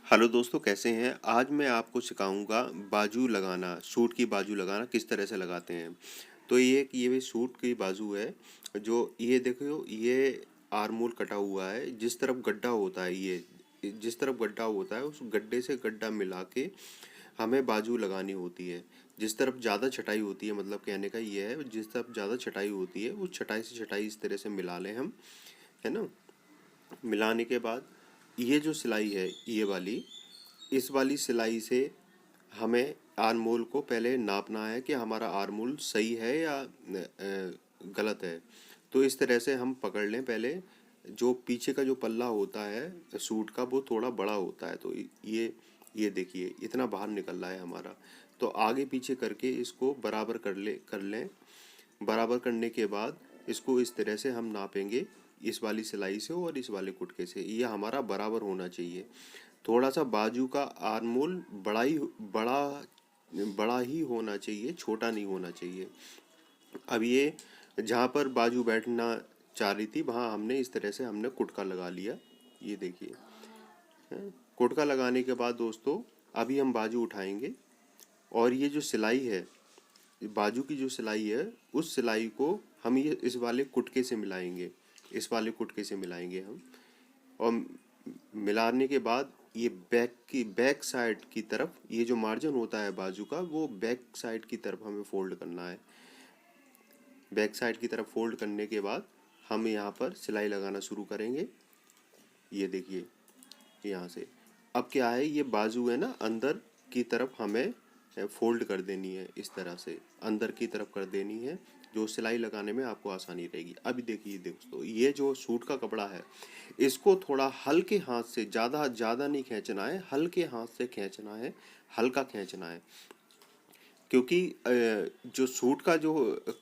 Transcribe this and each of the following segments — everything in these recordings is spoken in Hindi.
हेलो दोस्तों, कैसे हैं। आज मैं आपको सिखाऊंगा बाजू लगाना, सूट की बाजू लगाना किस तरह से लगाते हैं। तो ये भी सूट की बाजू है। जो ये देखो, ये आर्मोल कटा हुआ है। जिस तरफ गड्ढा होता है, ये जिस तरफ गड्ढा होता है उस गड्ढे से गड्ढा मिला के हमें बाजू लगानी होती है। जिस तरफ ज़्यादा छटाई होती है, मतलब कहने का ये है, जिस तरफ ज़्यादा छटाई होती है उस छटाई से छटाई इस तरह से मिला लें हम, है ना। मिलाने के बाद ये जो सिलाई है, ये वाली, इस वाली सिलाई से हमें आर्मोल को पहले नापना है कि हमारा आर्मोल सही है या गलत है। तो इस तरह से हम पकड़ लें। पहले जो पीछे का जो पल्ला होता है सूट का, वो थोड़ा बड़ा होता है। तो ये देखिए इतना बाहर निकल रहा है हमारा। तो आगे पीछे करके इसको बराबर कर लें। बराबर करने के बाद इसको इस तरह से हम नापेंगे, इस वाली सिलाई से और इस वाले कुटके से। ये हमारा बराबर होना चाहिए। थोड़ा सा बाजू का आर्मोल बड़ा बड़ा ही होना चाहिए, छोटा नहीं होना चाहिए। अब ये जहाँ पर बाजू बैठना चाह रही थी वहाँ हमने इस तरह से हमने कुटका लगा लिया। ये देखिए, कुटका लगाने के बाद दोस्तों अभी हम बाजू उठाएंगे और ये जो सिलाई है, बाजू की जो सिलाई है, उस सिलाई को हम ये इस वाले कुटके से मिलाएंगे। इस वाले कुटके से मिलाएंगे हम। और मिलाने के बाद ये बैक साइड की तरफ, ये जो मार्जिन होता है बाजू का, वो बैक साइड की तरफ हमें फोल्ड करना है। बैक साइड की तरफ फोल्ड करने के बाद हम यहाँ पर सिलाई लगाना शुरू करेंगे। ये देखिए यहाँ से। अब क्या है, ये बाजू है ना, अंदर की तरफ हमें फोल्ड कर देनी है। इस तरह से अंदर की तरफ कर देनी है, जो सिलाई लगाने में आपको आसानी रहेगी। अभी देखिए दोस्तों, ये जो सूट का कपड़ा है, इसको थोड़ा हल्के हाथ से, ज़्यादा ज़्यादा नहीं खींचना है, हल्के हाथ से खींचना है, हल्का खींचना है। क्योंकि जो सूट का जो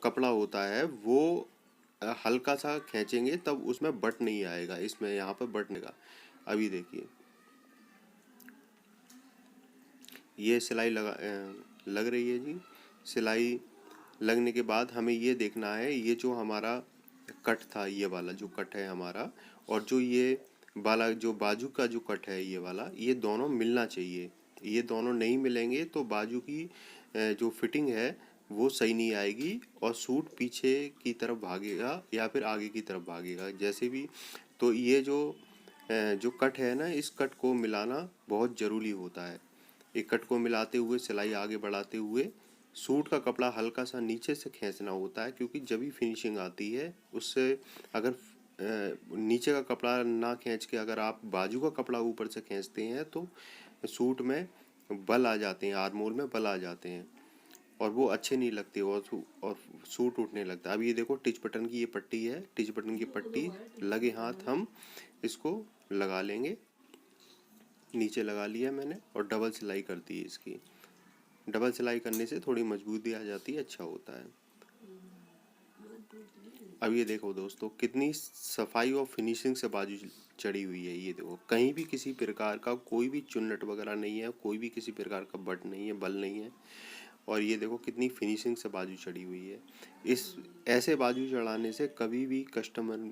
कपड़ा होता है वो हल्का सा खींचेंगे तब उसमें बट नहीं आएगा, इसमें यहाँ पर बट नहीं आएगा। अभी देखिए ये सिलाई लग रही है जी। सिलाई लगने के बाद हमें ये देखना है, ये जो हमारा कट था, ये वाला जो कट है हमारा, और जो ये वाला जो बाजू का जो कट है, ये वाला, ये दोनों मिलना चाहिए। ये दोनों नहीं मिलेंगे तो बाजू की जो फिटिंग है वो सही नहीं आएगी और सूट पीछे की तरफ भागेगा या फिर आगे की तरफ भागेगा, जैसे भी। तो ये जो कट है ना, इस कट को मिलाना बहुत ज़रूरी होता है। एक कट को मिलाते हुए सिलाई आगे बढ़ाते हुए सूट का कपड़ा हल्का सा नीचे से खींचना होता है, क्योंकि जब भी फिनिशिंग आती है उससे, अगर नीचे का कपड़ा ना खींच के अगर आप बाजू का कपड़ा ऊपर से खींचते हैं तो सूट में बल आ जाते हैं, आर्मोल में बल आ जाते हैं और वो अच्छे नहीं लगते और सूट उठने लगता है। अब ये देखो, टिच बटन की ये पट्टी है, टिच बटन की पट्टी लगे हाथ हम इसको लगा लेंगे। नीचे लगा लिया मैंने और डबल सिलाई कर दी है इसकी। डबल सिलाई करने से थोड़ी मजबूती आ जाती है, अच्छा होता है। अब ये देखो दोस्तों, कितनी सफाई और फिनिशिंग से बाजू चढ़ी हुई है। ये देखो, कहीं भी किसी प्रकार का कोई भी चुन्नट वगैरह नहीं है, कोई भी किसी प्रकार का बट नहीं है, बल नहीं है। और ये देखो कितनी फिनिशिंग से बाजू चढ़ी हुई है। इस ऐसे बाजू चढ़ाने से कभी भी कस्टमर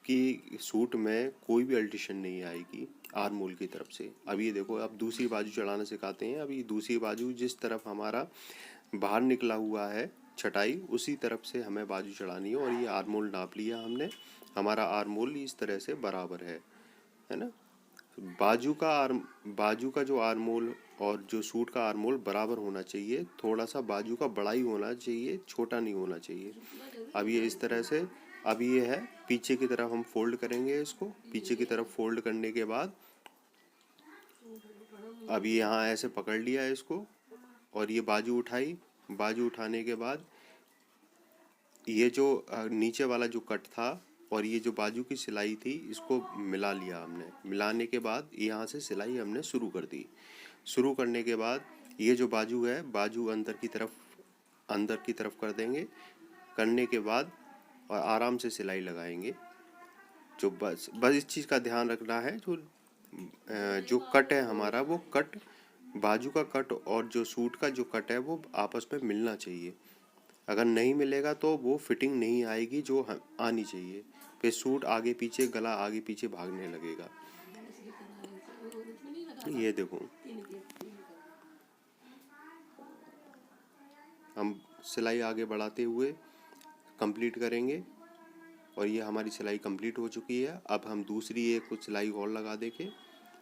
की सूट में कोई भी अल्टेशन नहीं आएगी आर्मोल की तरफ से। अब ये देखो, अब दूसरी बाजू चढ़ाना सिखाते हैं। अभी दूसरी बाजू जिस तरफ हमारा बाहर निकला हुआ है छटाई, उसी तरफ से हमें बाजू चढ़ानी है। और ये आर्मोल नाप लिया हमने, हमारा आर्मोल इस तरह से बराबर है ना। बाजू का जो आर्मोल और जो सूट का आर्मोल बराबर होना चाहिए। थोड़ा सा बाजू का बड़ा ही होना चाहिए, छोटा नहीं होना चाहिए। अब ये इस तरह से, अब ये है पीछे की तरफ हम फोल्ड करेंगे इसको। पीछे की तरफ फोल्ड करने के बाद अब ये यहाँ ऐसे पकड़ लिया है इसको और ये बाजू उठाई। बाजू उठाने के बाद ये जो नीचे वाला जो कट था और ये जो बाजू की सिलाई थी, इसको मिला लिया हमने। मिलाने के बाद यहाँ से सिलाई हमने शुरू कर दी। शुरू करने के बाद ये जो बाजू है, बाजू अंदर की तरफ कर देंगे। करने के बाद और आराम से सिलाई लगाएंगे। जो बस इस चीज़ का ध्यान रखना है, जो कट है हमारा, वो कट, बाजू का कट और जो सूट का जो कट है वो आपस में मिलना चाहिए। अगर नहीं मिलेगा तो वो फिटिंग नहीं आएगी जो आनी चाहिए। फिर सूट आगे पीछे, गला आगे पीछे भागने लगेगा। ये देखो, हम सिलाई आगे बढ़ाते हुए कंप्लीट करेंगे और ये हमारी सिलाई कंप्लीट हो चुकी है। अब हम दूसरी एक कुछ सिलाई और लगा देंगे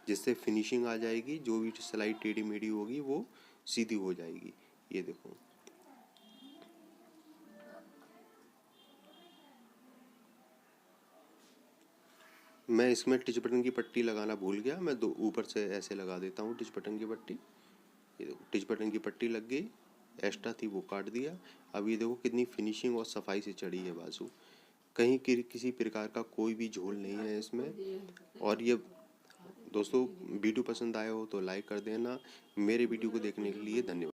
जिससे फिनिशिंग आ जाएगी, जो भी सिलाई टेढ़ी मेढ़ी होगी वो सीधी हो जाएगी। ये देखो, मैं इसमें टिच बटन की पट्टी लगाना भूल गया, मैं दो ऊपर से ऐसे लगा देता हूँ टिच बटन की पट्टी। ये देखो, टिच बटन की पट्टी लग गई, एक्स्ट्रा थी वो काट दिया। अब ये देखो कितनी फिनिशिंग और सफाई से चढ़ी है बाजू, कहीं किसी प्रकार का कोई भी झोल नहीं है इसमें। और ये दोस्तों, वीडियो पसंद आया हो तो लाइक कर देना। मेरे वीडियो को देखने के लिए धन्यवाद।